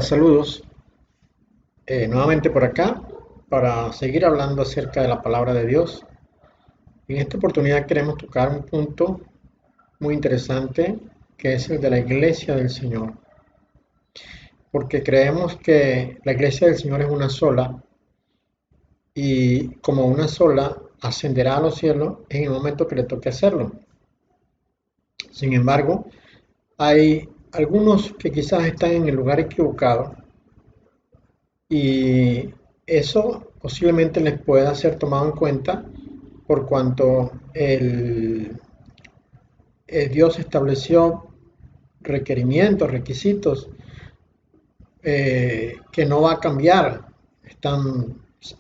Saludos. Nuevamente por acá para seguir hablando acerca de la palabra de Dios. En esta oportunidad queremos tocar un punto muy interesante que es el de la iglesia del Señor. Porque creemos que la iglesia del Señor es una sola y como una sola ascenderá a los cielos en el momento que le toque hacerlo. Sin embargo, hay algunos que quizás están en el lugar equivocado y eso posiblemente les pueda ser tomado en cuenta por cuanto Dios estableció requerimientos, requisitos que no va a cambiar,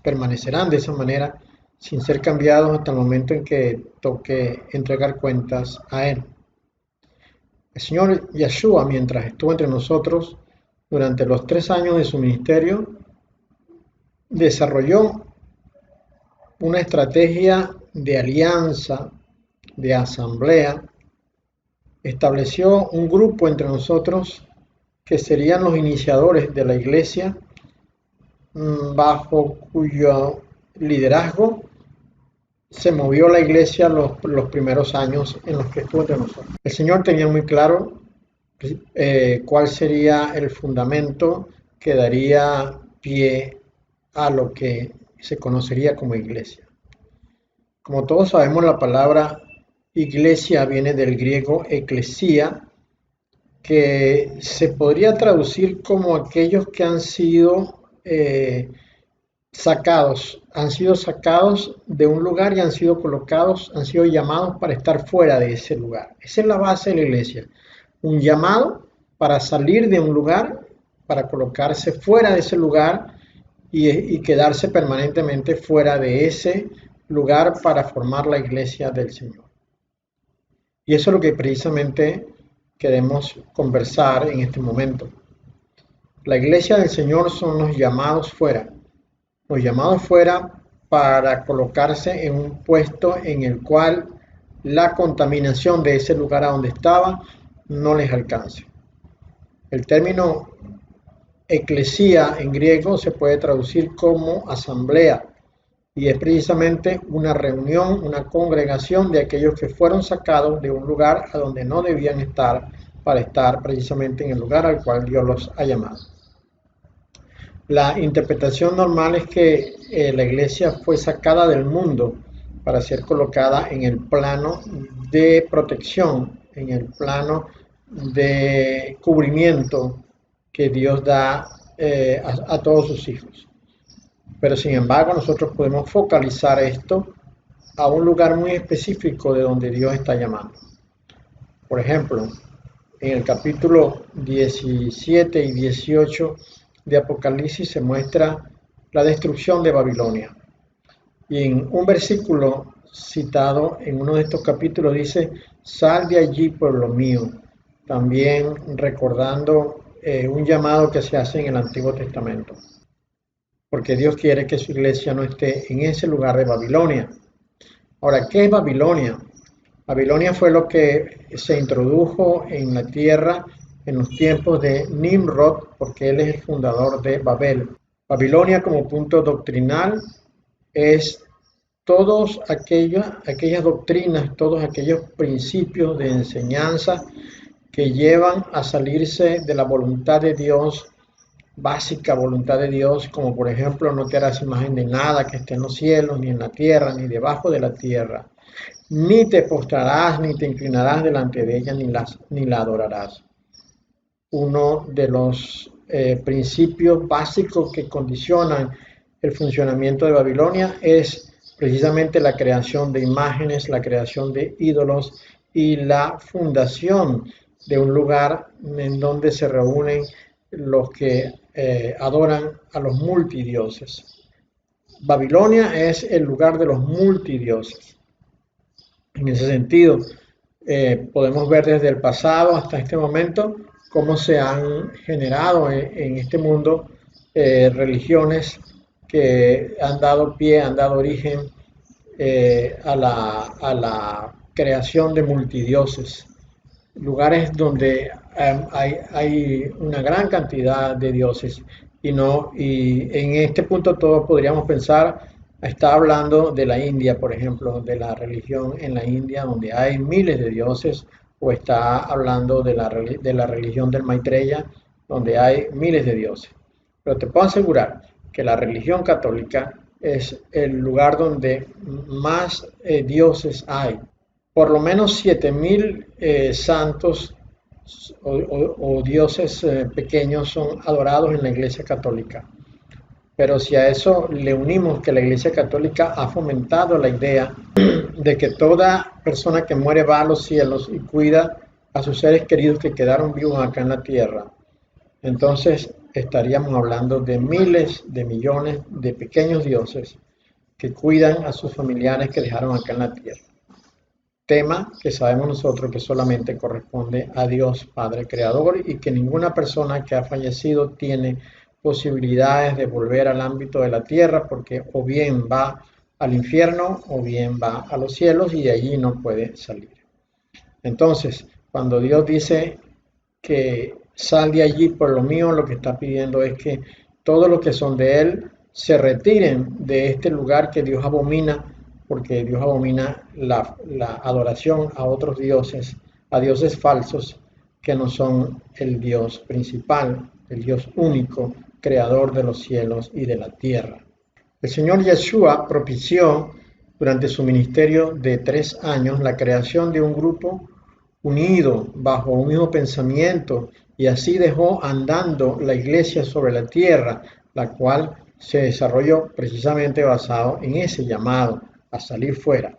permanecerán de esa manera sin ser cambiados hasta el momento en que toque entregar cuentas a Él. El Señor Yeshua, mientras estuvo entre nosotros durante los 3 años de su ministerio, desarrolló una estrategia de alianza, de asamblea, estableció un grupo entre nosotros que serían los iniciadores de la iglesia, bajo cuyo liderazgo se movió la iglesia los primeros años en los que estuvo entre nosotros. El Señor tenía muy claro cuál sería el fundamento que daría pie a lo que se conocería como iglesia. Como todos sabemos, la palabra iglesia viene del griego eklesia, que se podría traducir como aquellos que han sido sacados de un lugar y han sido colocados, han sido llamados para estar fuera de ese lugar. Esa es la base de la iglesia, un llamado para salir de un lugar, para colocarse fuera de ese lugar y quedarse permanentemente fuera de ese lugar para formar la iglesia del Señor. Y eso es lo que precisamente queremos conversar en este momento. La iglesia del Señor son los llamados fuera para colocarse en un puesto en el cual la contaminación de ese lugar a donde estaba no les alcance. El término eclesía en griego se puede traducir como asamblea y es precisamente una reunión, una congregación de aquellos que fueron sacados de un lugar a donde no debían estar para estar precisamente en el lugar al cual Dios los ha llamado. La interpretación normal es que la iglesia fue sacada del mundo para ser colocada en el plano de protección, en el plano de cubrimiento que Dios da a todos sus hijos. Pero sin embargo nosotros podemos focalizar esto a un lugar muy específico de donde Dios está llamando. Por ejemplo, en el capítulo 17 y 18 de Apocalipsis se muestra la destrucción de Babilonia. Y en un versículo citado en uno de estos capítulos dice: sal de allí, pueblo mío, también recordando un llamado que se hace en el Antiguo Testamento. Porque Dios quiere que su iglesia no esté en ese lugar de Babilonia. Ahora, ¿qué es Babilonia? Babilonia fue lo que se introdujo en la tierra en los tiempos de Nimrod, porque él es el fundador de Babel. Babilonia como punto doctrinal es todas aquellas doctrinas, todos aquellos principios de enseñanza que llevan a salirse de la voluntad de Dios, básica voluntad de Dios, como por ejemplo no te harás imagen de nada que esté en los cielos, ni en la tierra, ni debajo de la tierra, ni te postrarás, ni te inclinarás delante de ella, ni la adorarás. Uno de los principios básicos que condicionan el funcionamiento de Babilonia es precisamente la creación de imágenes, la creación de ídolos y la fundación de un lugar en donde se reúnen los que adoran a los multidioses. Babilonia es el lugar de los multidioses. En ese sentido, podemos ver desde el pasado hasta este momento cómo se han generado en este mundo religiones que han dado pie, han dado origen a la creación de multidioses. Lugares donde hay una gran cantidad de dioses y en este punto todos podríamos pensar, está hablando de la India, por ejemplo, de la religión en la India donde hay miles de dioses, o está hablando de la religión del Maitreya donde hay miles de dioses. Pero te puedo asegurar que la religión católica es el lugar donde más dioses hay. Por lo menos 7000 santos o dioses pequeños son adorados en la Iglesia Católica. Pero si a eso le unimos que la Iglesia Católica ha fomentado la idea de que toda persona que muere va a los cielos y cuida a sus seres queridos que quedaron vivos acá en la tierra, entonces estaríamos hablando de miles de millones de pequeños dioses que cuidan a sus familiares que dejaron acá en la tierra. Tema que sabemos nosotros que solamente corresponde a Dios Padre Creador y que ninguna persona que ha fallecido tiene posibilidades de volver al ámbito de la tierra porque o bien va al infierno o bien va a los cielos y de allí no puede salir. Entonces, cuando Dios dice que sal de allí por lo mío, lo que está pidiendo es que todos los que son de Él se retiren de este lugar que Dios abomina, porque Dios abomina la adoración a otros dioses, a dioses falsos que no son el Dios principal, el Dios único, creador de los cielos y de la tierra. El Señor Yeshua propició durante su ministerio de 3 años la creación de un grupo unido bajo un mismo pensamiento y así dejó andando la iglesia sobre la tierra, la cual se desarrolló precisamente basado en ese llamado a salir fuera.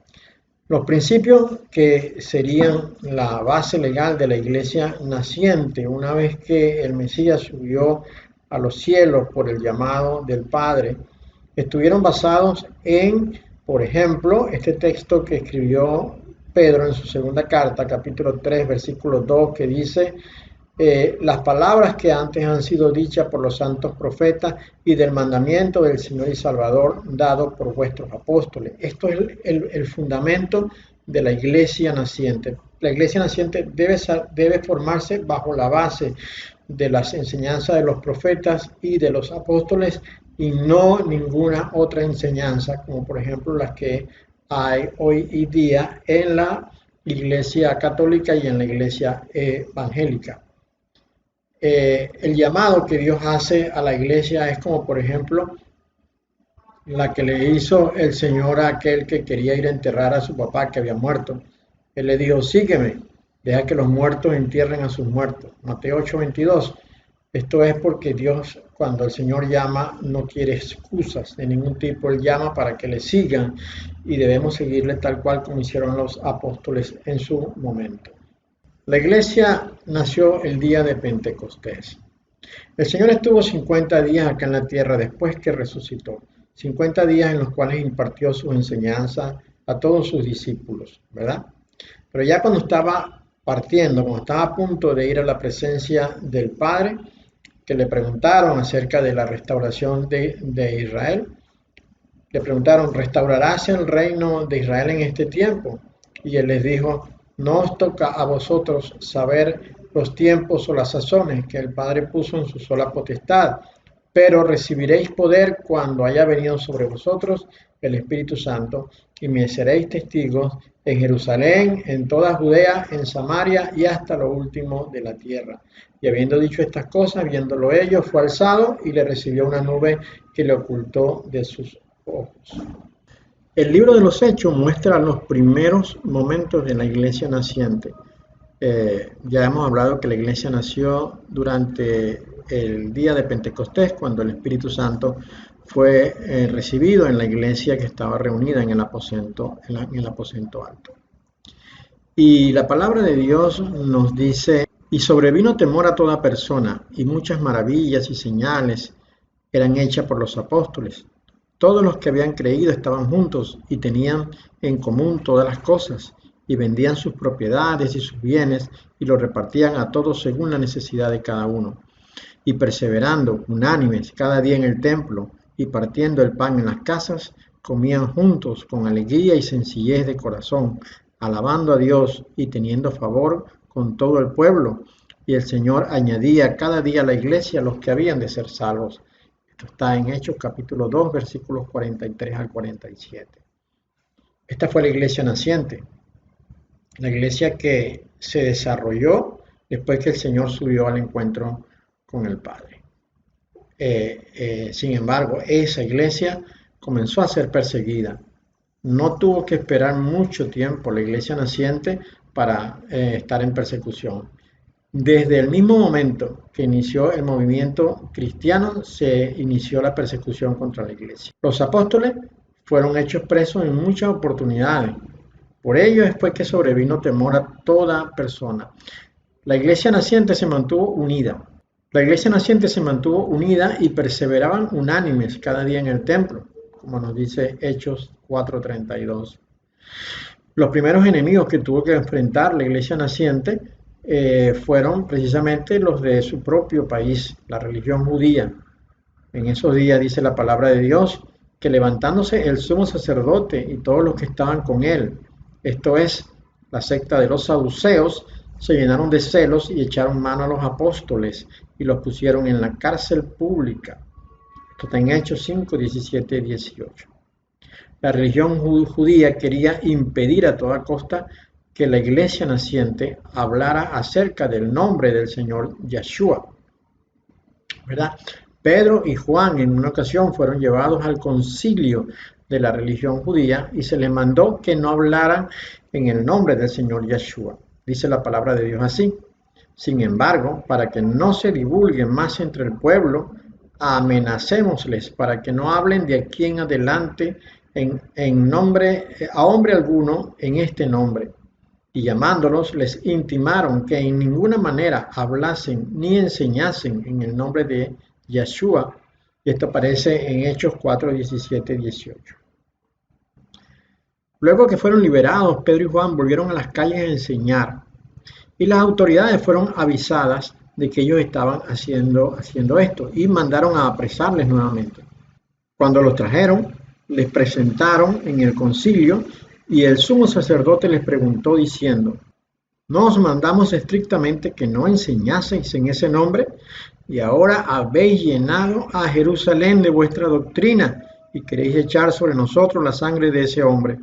Los principios que serían la base legal de la iglesia naciente, una vez que el Mesías subió a los cielos por el llamado del Padre, estuvieron basados en, por ejemplo, este texto que escribió Pedro en su segunda carta, capítulo 3, versículo 2, que dice: las palabras que antes han sido dichas por los santos profetas y del mandamiento del Señor y Salvador dado por vuestros apóstoles. Esto es el fundamento de la iglesia naciente. La iglesia naciente debe formarse bajo la base de las enseñanzas de los profetas y de los apóstoles y no ninguna otra enseñanza, como por ejemplo las que hay hoy día en la iglesia católica y en la iglesia evangélica. El llamado que Dios hace a la iglesia es como por ejemplo la que le hizo el Señor a aquel que quería ir a enterrar a su papá que había muerto. Él le dijo: sígueme, deja que los muertos entierren a sus muertos. Mateo 8:22. Esto es porque Dios, cuando el Señor llama, no quiere excusas de ningún tipo. Él llama para que le sigan y debemos seguirle tal cual como hicieron los apóstoles en su momento. La iglesia nació el día de Pentecostés. El Señor estuvo 50 días acá en la tierra después que resucitó. 50 días en los cuales impartió sus enseñanzas a todos sus discípulos, ¿verdad? Pero ya cuando estaba partiendo, cuando estaba a punto de ir a la presencia del Padre, que le preguntaron acerca de la restauración de Israel, le preguntaron: ¿restaurarás el reino de Israel en este tiempo? Y él les dijo: no os toca a vosotros saber los tiempos o las sazones que el Padre puso en su sola potestad, pero recibiréis poder cuando haya venido sobre vosotros el Espíritu Santo, y me seréis testigos en Jerusalén, en toda Judea, en Samaria y hasta lo último de la tierra. Y habiendo dicho estas cosas, viéndolo ellos, fue alzado y le recibió una nube que le ocultó de sus ojos. El libro de los Hechos muestra los primeros momentos de la iglesia naciente. Ya hemos hablado que la iglesia nació durante el día de Pentecostés, cuando el Espíritu Santo fue recibido en la iglesia que estaba reunida en el aposento alto. Y la palabra de Dios nos dice: y sobrevino temor a toda persona, y muchas maravillas y señales eran hechas por los apóstoles. Todos los que habían creído estaban juntos y tenían en común todas las cosas, y vendían sus propiedades y sus bienes y los repartían a todos según la necesidad de cada uno. Y perseverando unánimes cada día en el templo y partiendo el pan en las casas, comían juntos con alegría y sencillez de corazón, alabando a Dios y teniendo favor con todo el pueblo. y el Señor añadía cada día a la iglesia los que habían de ser salvos. Esto está en Hechos capítulo 2, versículos 43 al 47. Esta fue la iglesia naciente, la iglesia que se desarrolló después que el Señor subió al encuentro con el Padre. Sin embargo, esa iglesia comenzó a ser perseguida. No tuvo que esperar mucho tiempo la iglesia naciente para estar en persecución. Desde el mismo momento que inició el movimiento cristiano, se inició la persecución contra la iglesia. Los apóstoles fueron hechos presos en muchas oportunidades. Por ello es pues que sobrevino temor a toda persona. La iglesia naciente se mantuvo unida. La iglesia naciente se mantuvo unida y perseveraban unánimes cada día en el templo, como nos dice Hechos 4:32. Los primeros enemigos que tuvo que enfrentar la iglesia naciente fueron precisamente los de su propio país, la religión judía. En esos días dice la palabra de Dios que levantándose el sumo sacerdote y todos los que estaban con él, esto es, la secta de los saduceos, se llenaron de celos y echaron mano a los apóstoles y los pusieron en la cárcel pública. Esto está en Hechos 5, 17 y 18. La religión judía quería impedir a toda costa que la iglesia naciente hablara acerca del nombre del Señor Yeshua, ¿verdad? Pedro y Juan en una ocasión fueron llevados al concilio de la religión judía y se les mandó que no hablaran en el nombre del Señor Yeshua. Dice la palabra de Dios así. Sin embargo, para que no se divulgue más entre el pueblo, amenacémosles para que no hablen de aquí en adelante en nombre a hombre alguno en este nombre. Y llamándolos les intimaron que en ninguna manera hablasen ni enseñasen en el nombre de Yeshua. Y esto aparece en Hechos 4, 17 y 18. Luego que fueron liberados, Pedro y Juan volvieron a las calles a enseñar. Y las autoridades fueron avisadas de que ellos estaban haciendo esto y mandaron a apresarles nuevamente. Cuando los trajeron, les presentaron en el concilio y el sumo sacerdote les preguntó diciendo: ¿no os mandamos estrictamente que no enseñaseis en ese nombre? Y ahora habéis llenado a Jerusalén de vuestra doctrina y queréis echar sobre nosotros la sangre de ese hombre.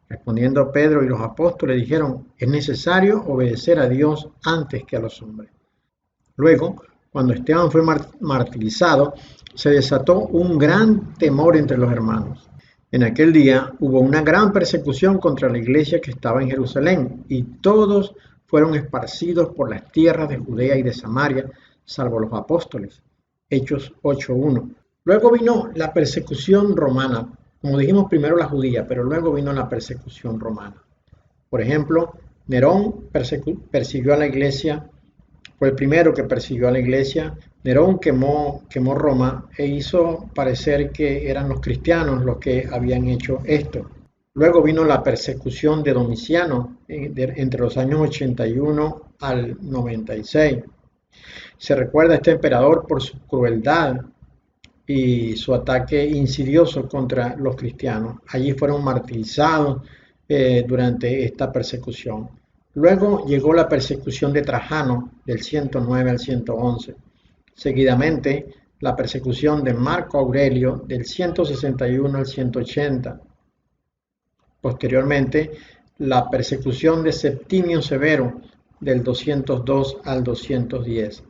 Respondiendo Pedro y los apóstoles dijeron: es necesario obedecer a Dios antes que a los hombres. Luego, cuando Esteban fue martirizado, se desató un gran temor entre los hermanos. En aquel día hubo una gran persecución contra la iglesia que estaba en Jerusalén, y todos fueron esparcidos por las tierras de Judea y de Samaria, salvo los apóstoles. Hechos 8:1. Luego vino la persecución romana. Como dijimos, primero la judía, pero luego vino la persecución romana. Por ejemplo, Nerón persiguió a la iglesia, fue el primero que persiguió a la iglesia. Nerón quemó Roma e hizo parecer que eran los cristianos los que habían hecho esto. Luego vino la persecución de Domiciano entre los años 81 al 96. Se recuerda a este emperador por su crueldad y su ataque insidioso contra los cristianos. Allí fueron martirizados durante esta persecución. Luego llegó la persecución de Trajano del 109 al 111. Seguidamente, la persecución de Marco Aurelio del 161 al 180. Posteriormente, la persecución de Septimio Severo del 202 al 210.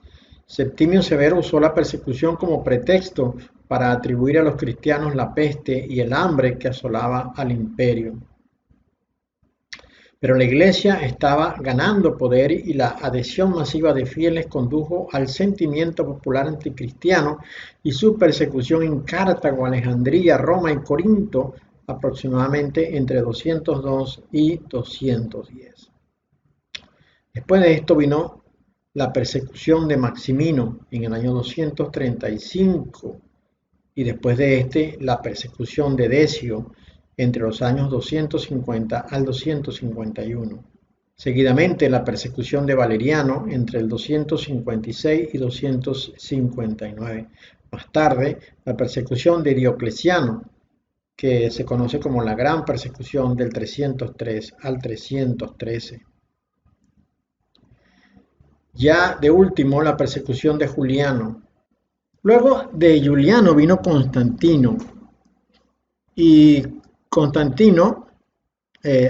Septimio Severo usó la persecución como pretexto para atribuir a los cristianos la peste y el hambre que asolaba al imperio. Pero la iglesia estaba ganando poder y la adhesión masiva de fieles condujo al sentimiento popular anticristiano y su persecución en Cartago, Alejandría, Roma y Corinto aproximadamente entre 202 y 210. Después de esto vino la persecución de Maximino en el año 235 y después de la persecución de Decio entre los años 250 al 251. Seguidamente la persecución de Valeriano entre el 256 y 259. Más tarde la persecución de Diocleciano, que se conoce como la Gran Persecución del 303 al 313. Ya de último, la persecución de Juliano. Luego de Juliano vino Constantino, y Constantino,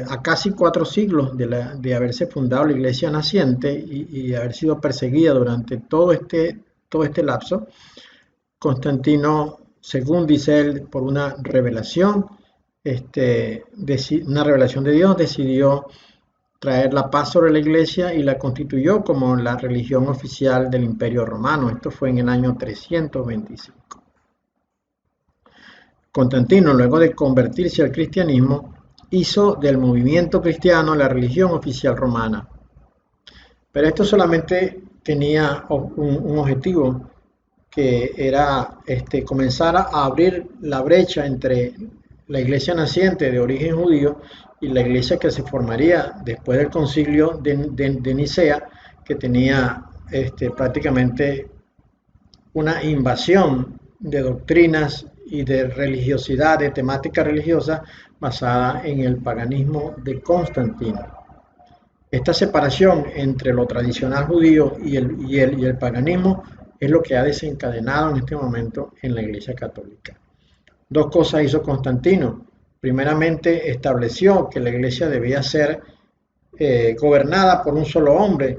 a casi 4 siglos de haberse fundado la iglesia naciente y haber sido perseguida durante todo este lapso, Constantino, según dice él, por una revelación, una revelación de Dios, decidió traer la paz sobre la iglesia y la constituyó como la religión oficial del Imperio Romano. Esto fue en el año 325. Constantino, luego de convertirse al cristianismo, hizo del movimiento cristiano la religión oficial romana. Pero esto solamente tenía un objetivo, que era comenzar a abrir la brecha entre la iglesia naciente de origen judío y la iglesia que se formaría después del concilio de Nicea, que tenía prácticamente una invasión de doctrinas y de religiosidad, de temática religiosa basada en el paganismo de Constantino. Esta separación entre lo tradicional judío y el paganismo es lo que ha desencadenado en este momento en la Iglesia Católica. Dos cosas hizo Constantino. Primeramente, estableció que la Iglesia debía ser gobernada por un solo hombre,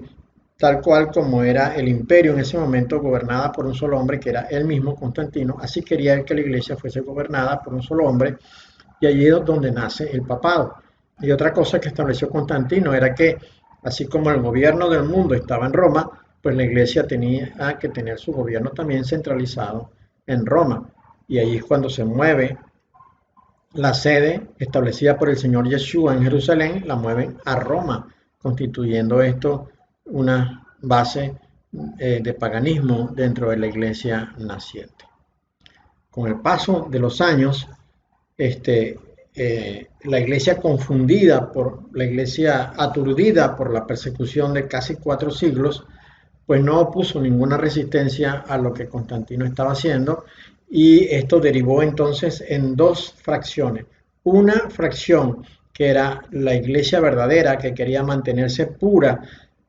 tal cual como era el imperio en ese momento, gobernada por un solo hombre, que era él mismo, Constantino. Así quería él que la Iglesia fuese gobernada por un solo hombre, y allí es donde nace el papado. Y otra cosa que estableció Constantino era que, así como el gobierno del mundo estaba en Roma, pues la iglesia tenía que tener su gobierno también centralizado en Roma. Y ahí es cuando se mueve la sede establecida por el Señor Yeshua en Jerusalén, la mueven a Roma, constituyendo esto una base de paganismo dentro de la iglesia naciente. Con el paso de los años, la iglesia confundida, la iglesia aturdida por la persecución de casi 4 siglos, pues no opuso ninguna resistencia a lo que Constantino estaba haciendo, y esto derivó entonces en 2 fracciones. Una fracción que era la iglesia verdadera, que quería mantenerse pura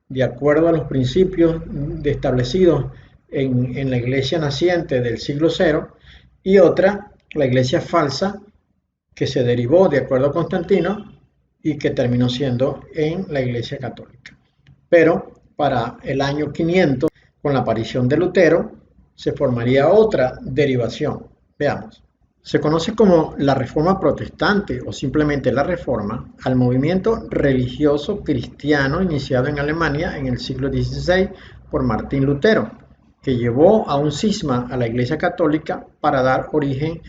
de acuerdo a los principios establecidos en la iglesia naciente del siglo cero, y otra, la iglesia falsa, que se derivó de acuerdo a Constantino y que terminó siendo en la Iglesia Católica. Pero para el año 500, con la aparición de Lutero, se formaría otra derivación. Veamos. Se conoce como la Reforma Protestante o simplemente la Reforma al movimiento religioso cristiano iniciado en Alemania en el siglo XVI por Martín Lutero, que llevó a un cisma a la Iglesia Católica para dar origen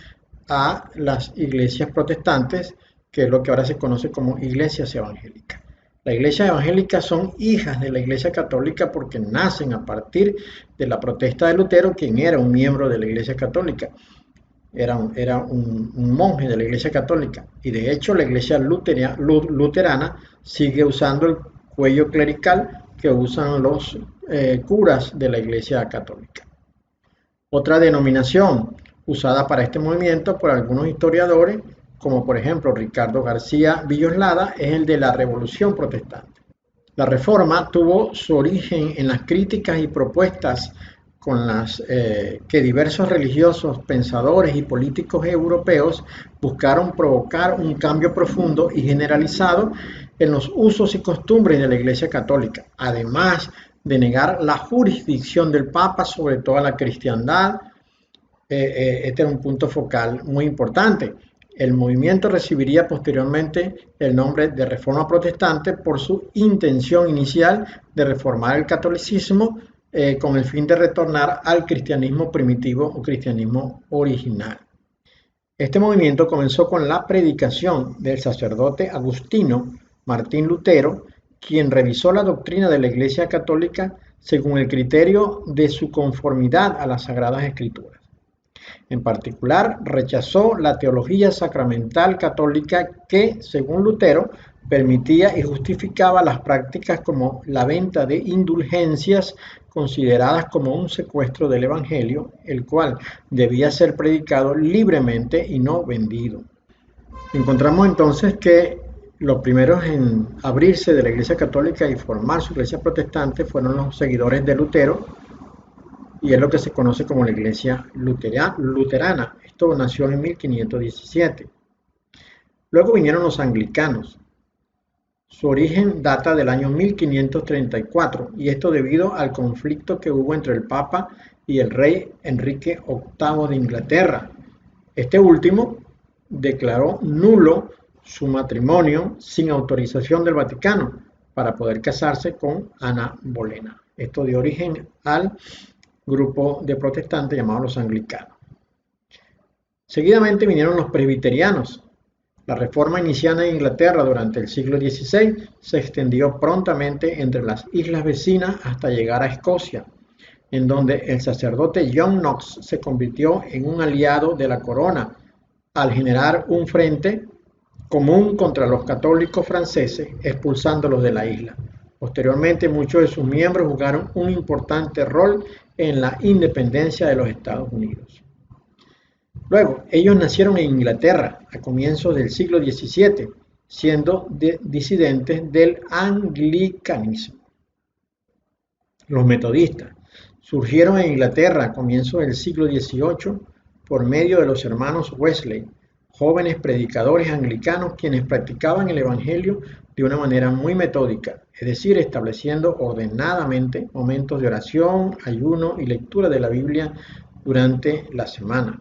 a las iglesias protestantes, que es lo que ahora se conoce como iglesias evangélicas. Las iglesias evangélicas son hijas de la Iglesia Católica porque nacen a partir de la protesta de Lutero, quien era un miembro de la Iglesia Católica. Era un monje de la Iglesia Católica, y de hecho la Iglesia luterana sigue usando el cuello clerical que usan los curas de la Iglesia Católica. Otra denominación usada para este movimiento por algunos historiadores, como por ejemplo Ricardo García Villoslada, es el de la Revolución Protestante. La Reforma tuvo su origen en las críticas y propuestas con las que diversos religiosos, pensadores y políticos europeos buscaron provocar un cambio profundo y generalizado en los usos y costumbres de la Iglesia Católica, además de negar la jurisdicción del Papa sobre toda la cristiandad. Este era un punto focal muy importante. El movimiento recibiría posteriormente el nombre de Reforma Protestante por su intención inicial de reformar el catolicismo con el fin de retornar al cristianismo primitivo o cristianismo original. Este movimiento comenzó con la predicación del sacerdote agustino Martín Lutero, quien revisó la doctrina de la Iglesia Católica según el criterio de su conformidad a las Sagradas Escrituras. En particular, rechazó la teología sacramental católica que, según Lutero, permitía y justificaba las prácticas como la venta de indulgencias consideradas como un secuestro del Evangelio, el cual debía ser predicado libremente y no vendido. Encontramos entonces que Los primeros en abrirse de la Iglesia Católica y formar su Iglesia Protestante fueron los seguidores de Lutero, y es lo que se conoce como la Iglesia Luterana. Esto nació en 1517. Luego vinieron los anglicanos. Su origen data del año 1534, y esto debido al conflicto que hubo entre el Papa y el rey Enrique VIII de Inglaterra. Este último declaró nulo su matrimonio sin autorización del Vaticano para poder casarse con Ana Bolena. Esto dio origen al grupo de protestantes llamados los anglicanos. Seguidamente vinieron los presbiterianos. La reforma iniciada en Inglaterra durante el siglo XVI se extendió prontamente entre las islas vecinas hasta llegar a Escocia, en donde el sacerdote John Knox se convirtió en un aliado de la corona al generar un frente común contra los católicos franceses, expulsándolos de la isla. Posteriormente, muchos de sus miembros jugaron un importante rol en la independencia de los Estados Unidos. Luego, ellos nacieron en Inglaterra a comienzos del siglo XVII, siendo disidentes del anglicanismo. Los metodistas surgieron en Inglaterra a comienzos del siglo XVIII por medio de los hermanos Wesley, jóvenes predicadores anglicanos quienes practicaban el evangelio de una manera muy metódica, es decir, estableciendo ordenadamente momentos de oración, ayuno y lectura de la Biblia durante la semana.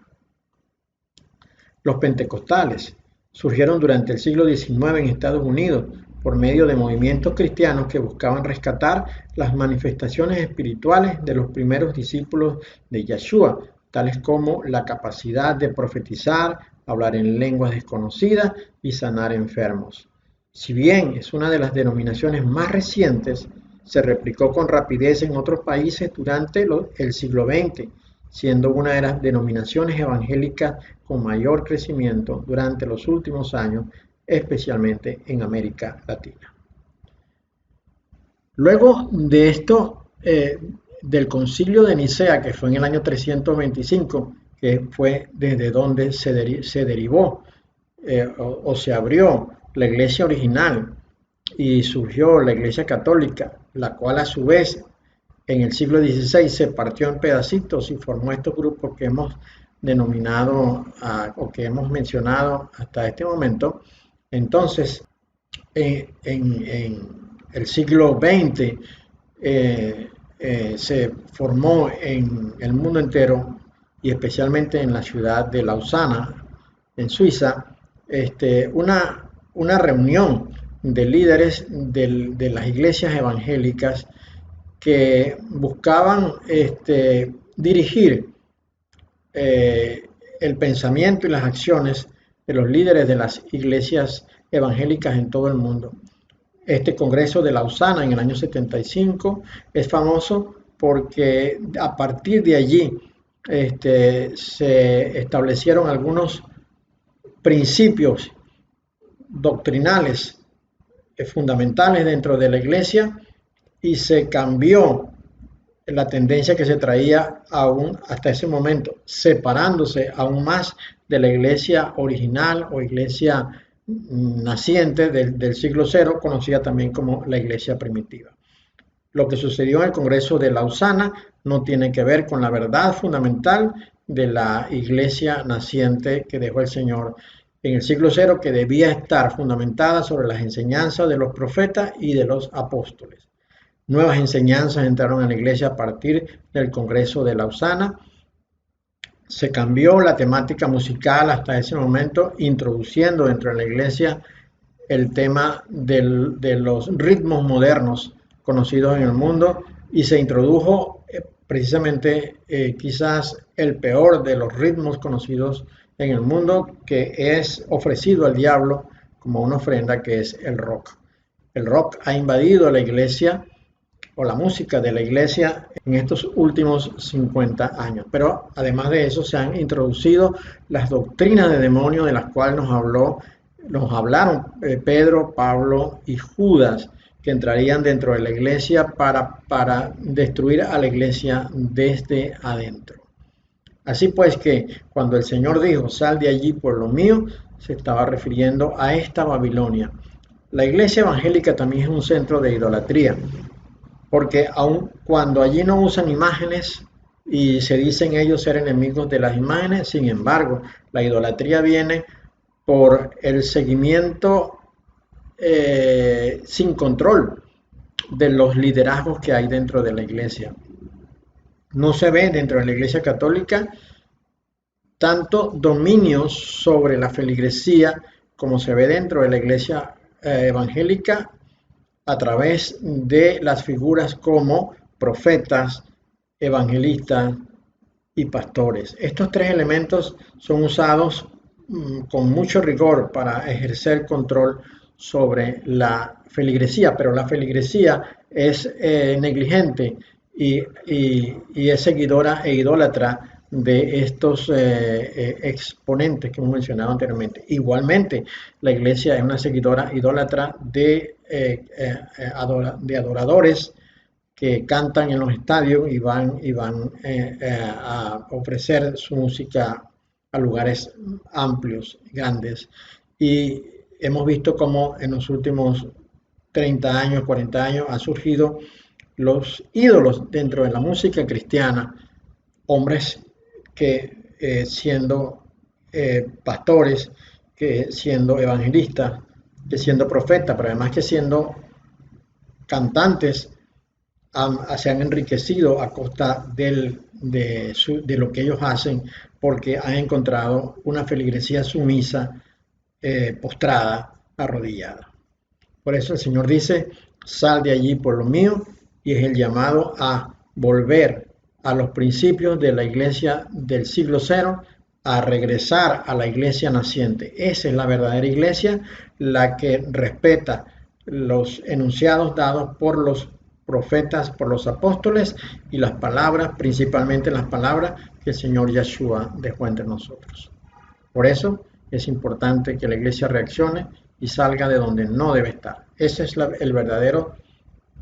Los pentecostales surgieron durante el siglo XIX en Estados Unidos por medio de movimientos cristianos que buscaban rescatar las manifestaciones espirituales de los primeros discípulos de Yeshua, tales como la capacidad de profetizar, hablar en lenguas desconocidas y sanar enfermos. Si bien es una de las denominaciones más recientes, se replicó con rapidez en otros países durante el siglo XX, siendo una de las denominaciones evangélicas con mayor crecimiento durante los últimos años, especialmente en América Latina. Luego de esto, del Concilio de Nicea, que fue en el año 325, que fue desde donde se derivó o se abrió la iglesia original y surgió la Iglesia Católica, la cual a su vez en el siglo XVI se partió en pedacitos y formó estos grupos que hemos denominado o que hemos mencionado hasta este momento. Entonces, en el siglo XX se formó en el mundo entero y especialmente en la ciudad de Lausana, en Suiza, una reunión de líderes de las iglesias evangélicas que buscaban dirigir el pensamiento y las acciones de los líderes de las iglesias evangélicas en todo el mundo. Este Congreso de Lausana en el año 75 es famoso porque a partir de allí se establecieron algunos principios doctrinales fundamentales dentro de la iglesia y se cambió la tendencia que se traía aún hasta ese momento, separándose aún más de la iglesia original o iglesia naciente del siglo cero, conocida también como la iglesia primitiva. Lo que sucedió en el Congreso de Lausana no tiene que ver con la verdad fundamental de la iglesia naciente que dejó el Señor en el siglo cero, que debía estar fundamentada sobre las enseñanzas de los profetas y de los apóstoles. Nuevas enseñanzas entraron en la iglesia a partir del Congreso de Lausana. Se cambió la temática musical hasta ese momento, introduciendo dentro de la iglesia el tema de los ritmos modernos conocidos en el mundo, y se introdujo precisamente quizás el peor de los ritmos conocidos en el mundo, que es ofrecido al diablo como una ofrenda, que es el rock. El rock ha invadido la iglesia o la música de la iglesia en estos últimos 50 años. Pero además de eso se han introducido las doctrinas de demonios de las cuales nos hablaron Pedro, Pablo y Judas, que entrarían dentro de la iglesia para destruir a la iglesia desde adentro. Así pues que cuando el Señor dijo, sal de allí por lo mío, se estaba refiriendo a esta Babilonia, La iglesia evangélica también es un centro de idolatría, porque aun cuando allí no usan imágenes y se dicen ellos ser enemigos de las imágenes, sin embargo, la idolatría viene por el seguimiento sin control de los liderazgos que hay dentro de la iglesia. No se ve dentro de la iglesia católica tanto dominio sobre la feligresía como se ve dentro de la iglesia evangélica a través de las figuras como profetas, evangelistas y pastores. Estos tres elementos son usados con mucho rigor para ejercer control sobre la feligresía, pero la feligresía es negligente y es seguidora e idólatra de estos exponentes que hemos mencionado anteriormente. Igualmente, la iglesia es una seguidora idólatra de adoradores que cantan en los estadios y van a ofrecer su música a lugares amplios, grandes. Y hemos visto cómo en los últimos 30 años, 40 años, han surgido los ídolos dentro de la música cristiana, hombres que siendo pastores, que siendo evangelistas, que siendo profetas, pero además que siendo cantantes, se han enriquecido a costa de lo que ellos hacen porque han encontrado una feligresía sumisa, postrada, arrodillada. Por eso el Señor dice, sal de allí por lo mío, y es el llamado a volver a los principios de la iglesia del siglo cero, a regresar a la iglesia naciente. Esa es la verdadera iglesia, la que respeta los enunciados dados por los profetas, por los apóstoles y las palabras, principalmente las palabras que el Señor Yeshua dejó entre nosotros. Por eso es importante que la iglesia reaccione y salga de donde no debe estar. Esa es el verdadero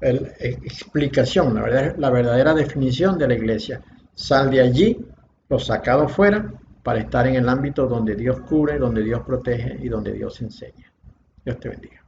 explicación, la verdadera definición de la iglesia. Sal de allí, los sacados fuera, para estar en el ámbito donde Dios cubre, donde Dios protege y donde Dios enseña. Dios te bendiga.